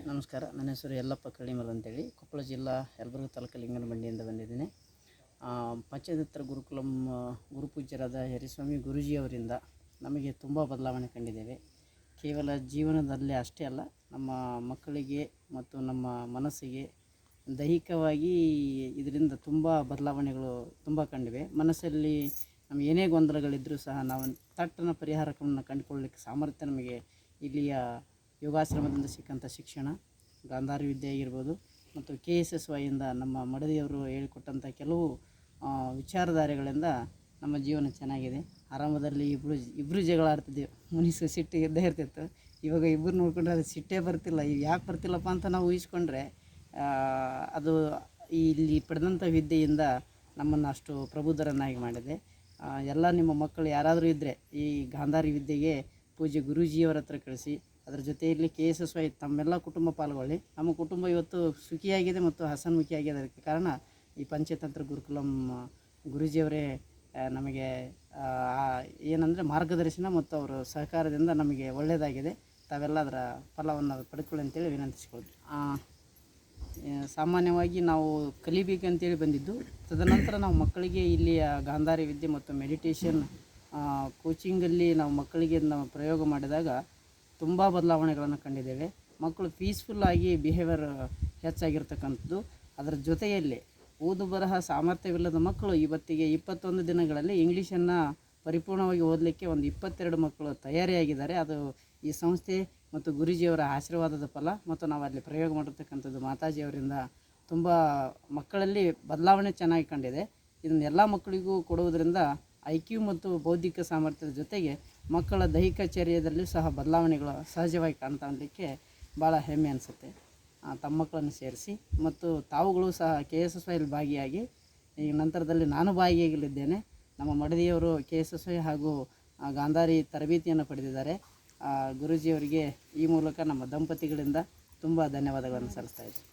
ನಮಸ್ಕಾರ. ನನ್ನ ಹೆಸರು ಯಲ್ಲಪ್ಪ ಕಳ್ಳಿಮಲ್ ಅಂತೇಳಿ, ಕೊಪ್ಪಳ ಜಿಲ್ಲಾ ಯಲಬುರ್ಗಾ ತಾಲೂಕು ಲಿಂಗನಮಂಡಿಯಿಂದ ಬಂದಿದ್ದೀನಿ. ಪಂಚತಂತ್ರ ಗುರುಕುಲಂ ಗುರುಪೂಜ್ಯರಾದ ಹರಿಸ್ವಾಮಿ ಗುರೂಜಿಯವರಿಂದ ನಮಗೆ ತುಂಬ ಬದಲಾವಣೆ ಕಂಡಿದ್ದೇವೆ. ಕೇವಲ ಜೀವನದಲ್ಲಿ ಅಷ್ಟೇ ಅಲ್ಲ, ನಮ್ಮ ಮಕ್ಕಳಿಗೆ ಮತ್ತು ನಮ್ಮ ಮನಸ್ಸಿಗೆ ದೈಹಿಕವಾಗಿ ಇದರಿಂದ ತುಂಬ ಬದಲಾವಣೆಗಳು ತುಂಬ ಕಂಡಿವೆ. ಮನಸ್ಸಲ್ಲಿ ನಮಗೆ ಏನೇ ಗೊಂದಲಗಳಿದ್ದರೂ ಸಹ ನಾವು ತಟ್ಟನ ಪರಿಹಾರವನ್ನು ಕಂಡುಕೊಳ್ಳಲಿಕ್ಕೆ ಸಾಮರ್ಥ್ಯ ನಮಗೆ ಇಲ್ಲಿಯ ಯೋಗಾಶ್ರಮದಿಂದ ಸಿಕ್ಕಂಥ ಶಿಕ್ಷಣ, ಗಾಂಧಾರಿ ವಿದ್ಯೆ ಆಗಿರ್ಬೋದು ಮತ್ತು KSSYಯಿಂದ ನಮ್ಮ ಮಡದಿಯವರು ಹೇಳಿಕೊಟ್ಟಂಥ ಕೆಲವು ವಿಚಾರಧಾರೆಗಳಿಂದ ನಮ್ಮ ಜೀವನ ಚೆನ್ನಾಗಿದೆ. ಆರಂಭದಲ್ಲಿ ಇಬ್ಬರು ಜಗಳ ಆಡ್ತಿದ್ದೆವು, ಮುನಿಸು ಸಿಟ್ಟು ಇದ್ದೇ ಇರ್ತಿತ್ತು. ಇವಾಗ ಇಬ್ಬರು ನೋಡ್ಕೊಂಡ್ರೆ ಅದು ಸಿಟ್ಟೇ ಬರ್ತಿಲ್ಲ. ಈಗ ಯಾಕೆ ಬರ್ತಿಲ್ಲಪ್ಪ ಅಂತ ನಾವು ಊಹಿಸ್ಕೊಂಡ್ರೆ ಅದು ಇಲ್ಲಿ ಪಡೆದಂಥ ವಿದ್ಯೆಯಿಂದ ನಮ್ಮನ್ನು ಅಷ್ಟು ಪ್ರಬುದ್ಧರನ್ನಾಗಿ ಮಾಡಿದೆ. ಎಲ್ಲ ನಿಮ್ಮ ಮಕ್ಕಳು ಯಾರಾದರೂ ಇದ್ದರೆ ಈ ಗಾಂಧಾರಿ ವಿದ್ಯೆಗೆ ಪೂಜ್ಯ ಗುರೂಜಿಯವರ ಹತ್ರ ಕಳಿಸಿ, ಅದರ ಜೊತೆಯಲ್ಲಿ KSSY ತಮ್ಮೆಲ್ಲ ಕುಟುಂಬ ಪಾಲ್ಗೊಳ್ಳಿ. ನಮ್ಮ ಕುಟುಂಬ ಇವತ್ತು ಸುಖಿಯಾಗಿದೆ ಮತ್ತು ಹಸನ್ಮುಖಿಯಾಗಿದೆ. ಅದಕ್ಕೆ ಕಾರಣ ಈ ಪಂಚತಂತ್ರ ಗುರುಕುಲಂ ಗುರೂಜಿಯವರೇ ನಮಗೆ ಏನಂದರೆ ಮಾರ್ಗದರ್ಶನ ಮತ್ತು ಅವರ ಸಹಕಾರದಿಂದ ನಮಗೆ ಒಳ್ಳೆಯದಾಗಿದೆ. ತಾವೆಲ್ಲ ಅದರ ಫಲವನ್ನು ಪಡ್ಕೊಳ್ಳಿ ಅಂತೇಳಿ ವಿನಂತಿಸಿಕೊಳ್ತೀವಿ. ಸಾಮಾನ್ಯವಾಗಿ ನಾವು ಕಲಿಬೇಕಂತೇಳಿ ಬಂದಿದ್ದು. ತದನಂತರ ನಾವು ಮಕ್ಕಳಿಗೆ ಇಲ್ಲಿಯ ಗಾಂಧಾರಿ ವಿದ್ಯೆ ಮತ್ತು ಮೆಡಿಟೇಷನ್ ಕೋಚಿಂಗಲ್ಲಿ ನಾವು ಮಕ್ಕಳಿಗೆ ನಾವು ಪ್ರಯೋಗ ಮಾಡಿದಾಗ ತುಂಬ ಬದಲಾವಣೆಗಳನ್ನು ಕಂಡಿದ್ದೇವೆ. ಮಕ್ಕಳು ಪೀಸ್ಫುಲ್ಲಾಗಿ ಬಿಹೇವಿಯರ್ ಹೆಚ್ಚಾಗಿರ್ತಕ್ಕಂಥದ್ದು. ಅದರ ಜೊತೆಯಲ್ಲಿ ಓದು ಬರಹ ಸಾಮರ್ಥ್ಯವಿಲ್ಲದ ಮಕ್ಕಳು ಇವತ್ತಿಗೆ 21 ದಿನಗಳಲ್ಲಿ ಇಂಗ್ಲೀಷನ್ನು ಪರಿಪೂರ್ಣವಾಗಿ ಓದಲಿಕ್ಕೆ ಒಂದು 22 ಮಕ್ಕಳು ತಯಾರಿಯಾಗಿದ್ದಾರೆ. ಅದು ಈ ಸಂಸ್ಥೆ ಮತ್ತು ಗುರೂಜಿಯವರ ಆಶೀರ್ವಾದದ ಫಲ ಮತ್ತು ನಾವು ಅಲ್ಲಿ ಪ್ರಯೋಗ ಮಾಡಿರ್ತಕ್ಕಂಥದ್ದು ಮಾತಾಜಿಯವರಿಂದ ತುಂಬ ಮಕ್ಕಳಲ್ಲಿ ಬದಲಾವಣೆ ಚೆನ್ನಾಗಿ ಕಂಡಿದೆ. ಇದನ್ನು ಎಲ್ಲ ಮಕ್ಕಳಿಗೂ ಕೊಡುವುದರಿಂದ IQ ಮತ್ತು ಬೌದ್ಧಿಕ ಸಾಮರ್ಥ್ಯದ ಜೊತೆಗೆ ಮಕ್ಕಳ ದೈಹಿಕ ಚರ್ಯದಲ್ಲೂ ಸಹ ಬದಲಾವಣೆಗಳು ಸಹಜವಾಗಿ ಕಾಣ್ತಾಲಿಕ್ಕೆ ಭಾಳ ಹೆಮ್ಮೆ ಅನಿಸುತ್ತೆ. ತಮ್ಮ ಮಕ್ಕಳನ್ನು ಸೇರಿಸಿ ಮತ್ತು ತಾವುಗಳು ಸಹ KSSYಯಲ್ಲಿ ಭಾಗಿಯಾಗಿ ಈಗ ನಂತರದಲ್ಲಿ ನಾನು ಭಾಗಿಯಾಗಲಿದ್ದೇನೆ. ನಮ್ಮ ಮಡದಿಯವರು KSSY ಹಾಗೂ ಗಾಂಧಾರಿ ತರಬೇತಿಯನ್ನು ಪಡೆದಿದ್ದಾರೆ. ಗುರೂಜಿಯವರಿಗೆ ಈ ಮೂಲಕ ನಮ್ಮ ದಂಪತಿಗಳಿಂದ ತುಂಬ ಧನ್ಯವಾದಗಳನ್ನು ಸಲ್ಲಿಸ್ತಾ ಇದ್ದೀನಿ.